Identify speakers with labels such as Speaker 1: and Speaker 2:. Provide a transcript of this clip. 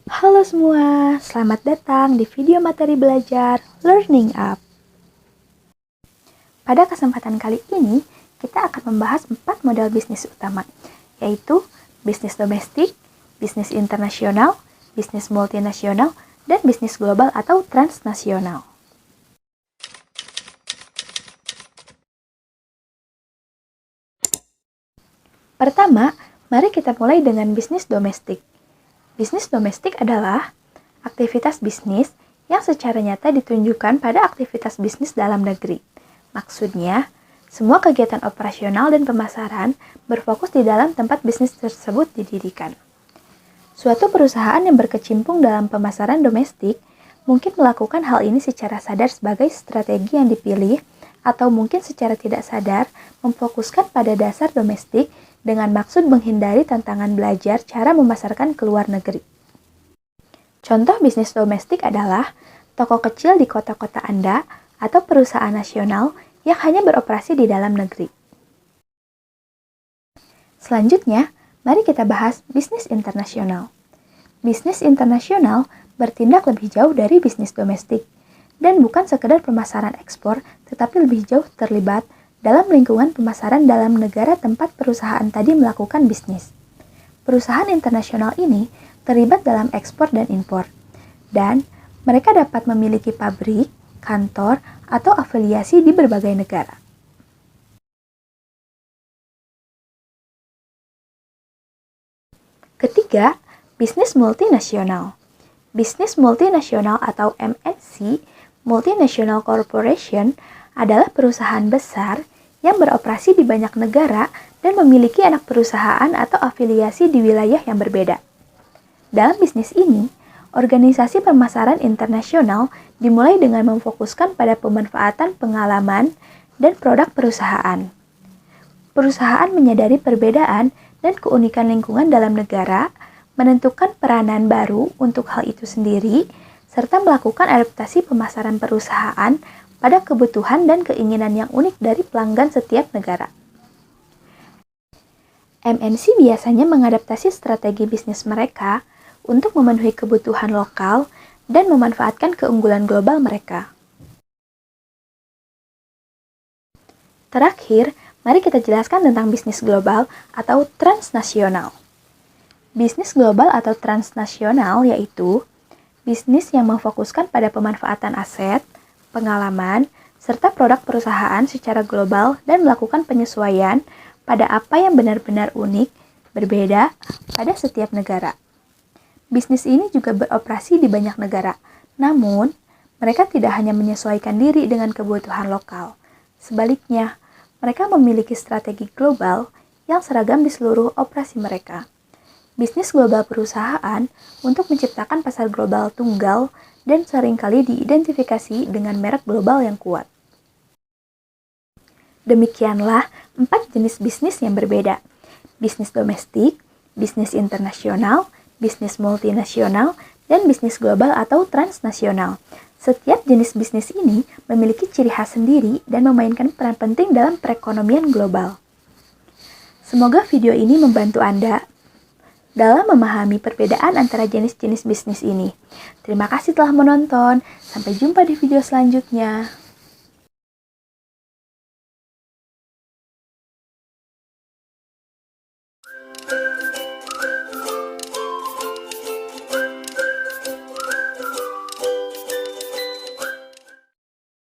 Speaker 1: Halo semua, selamat datang di video materi belajar Learning Up. Pada kesempatan kali ini, kita akan membahas 4 model bisnis utama, yaitu bisnis domestik, bisnis internasional, bisnis multinasional, dan bisnis global atau transnasional. Pertama, mari kita mulai dengan bisnis domestik. Bisnis domestik adalah aktivitas bisnis yang secara nyata ditunjukkan pada aktivitas bisnis dalam negeri. Maksudnya, semua kegiatan operasional dan pemasaran berfokus di dalam tempat bisnis tersebut didirikan. Suatu perusahaan yang berkecimpung dalam pemasaran domestik mungkin melakukan hal ini secara sadar sebagai strategi yang dipilih, atau mungkin secara tidak sadar memfokuskan pada dasar domestik dengan maksud menghindari tantangan belajar cara memasarkan ke luar negeri. Contoh bisnis domestik adalah toko kecil di kota-kota Anda atau perusahaan nasional yang hanya beroperasi di dalam negeri. Selanjutnya, mari kita bahas bisnis internasional. Bisnis internasional bertindak lebih jauh dari bisnis domestik dan bukan sekedar pemasaran ekspor, tetapi lebih jauh terlibat dalam lingkungan pemasaran dalam negara tempat perusahaan tadi melakukan bisnis. Perusahaan internasional ini terlibat dalam ekspor dan impor, dan mereka dapat memiliki pabrik, kantor, atau afiliasi di berbagai negara. Ketiga, bisnis multinasional. Bisnis multinasional atau MNC, Multinational Corporation, adalah perusahaan besar yang beroperasi di banyak negara dan memiliki anak perusahaan atau afiliasi di wilayah yang berbeda. Dalam bisnis ini, organisasi pemasaran internasional dimulai dengan memfokuskan pada pemanfaatan pengalaman dan produk perusahaan. Perusahaan menyadari perbedaan dan keunikan lingkungan dalam negara, menentukan peranan baru untuk hal itu sendiri, serta melakukan adaptasi pemasaran perusahaan pada kebutuhan dan keinginan yang unik dari pelanggan setiap negara. MNC biasanya mengadaptasi strategi bisnis mereka untuk memenuhi kebutuhan lokal dan memanfaatkan keunggulan global mereka. Terakhir, mari kita jelaskan tentang bisnis global atau transnasional. Bisnis global atau transnasional yaitu bisnis yang memfokuskan pada pemanfaatan aset, pengalaman, serta produk perusahaan secara global dan melakukan penyesuaian pada apa yang benar-benar unik, berbeda pada setiap negara. Bisnis ini juga beroperasi di banyak negara, namun mereka tidak hanya menyesuaikan diri dengan kebutuhan lokal. Sebaliknya, mereka memiliki strategi global yang seragam di seluruh operasi mereka. Bisnis global perusahaan untuk menciptakan pasar global tunggal dan seringkali diidentifikasi dengan merek global yang kuat. Demikianlah 4 jenis bisnis yang berbeda: bisnis domestik, bisnis internasional, bisnis multinasional, dan bisnis global atau transnasional. Setiap jenis bisnis ini memiliki ciri khas sendiri dan memainkan peran penting dalam perekonomian global. Semoga video ini membantu Anda dalam memahami perbedaan antara jenis-jenis bisnis ini. Terima kasih telah menonton. Sampai jumpa di video selanjutnya.